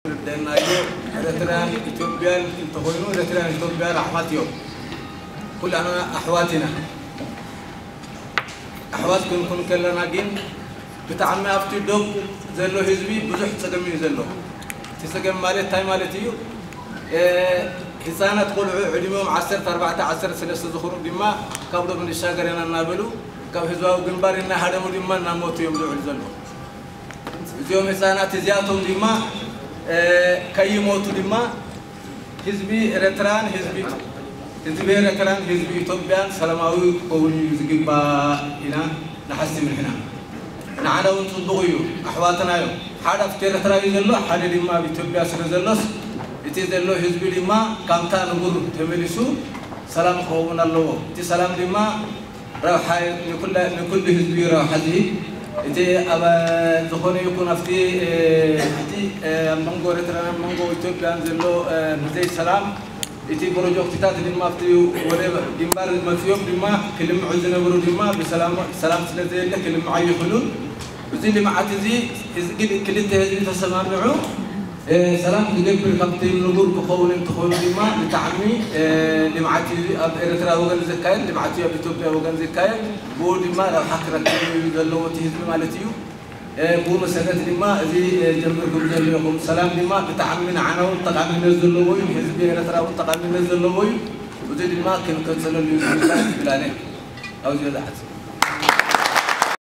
بدنا إرتران إثيوبيا انتهينو إرتران إثيوبيا رحمتيو كلنا أحواتنا أحوات كن كلنا جن بتعمل أفتي دوب زلوا حزبي بزح تسجمين زلوا تسجم مالي تاي مالتيو إنسانة تقول علمهم 10-14 سنة تدخلون دماء قبل من الشاغرين النابلو قبل حزبه وجنبارنا هذا مدمر نموت يوم دول زلوا يوم إنسانة زياتهم دماء كي يموتوا دماء حزبي إرتران حزبي إرتران حزبي إثيوبيا سلاماوي قولي يزقبا هنا نحسن من هنا نعنا ونصدقوا أحواتنا يوم حدا في إرتران يزلوا حدا دماء بإثيوبيا سنزلوس إتزلوا حزبي دماء كامتا نقول تملسو سلام خوفنا الله إتي سلام دماء روح نكل حزبي روح هذه إتي أبا زخوني يكون أفتي إتي مانغو رتران مانغو إثيوبيا نزلوا نزي سلام إتي بروجو اقتتال دماء أفتي وريبا دماء المفيوم دماء كلمة عزنا برو دماء بسلام سلام سنزي لك كلمة عي حلول وزي اللي معتي زي كلمة هذه تسمعوا سلام تقبل كابتن نقول بقول تقول دماء لتعمي لمعتي إرترا وجن زكاين لمعتي بإثيوبيا وجن زكاين بول دماء لو حكرت يدلوا تهزم مالتيو بول مسألة دماء زي جمركم جلهم سلام دماء بتعمينا عنه تقعد نزل لوي حزب إرترا وتقعد نزل لوي وزي دماء كانوا كنسلوا اليوم بلانه أو زي هذا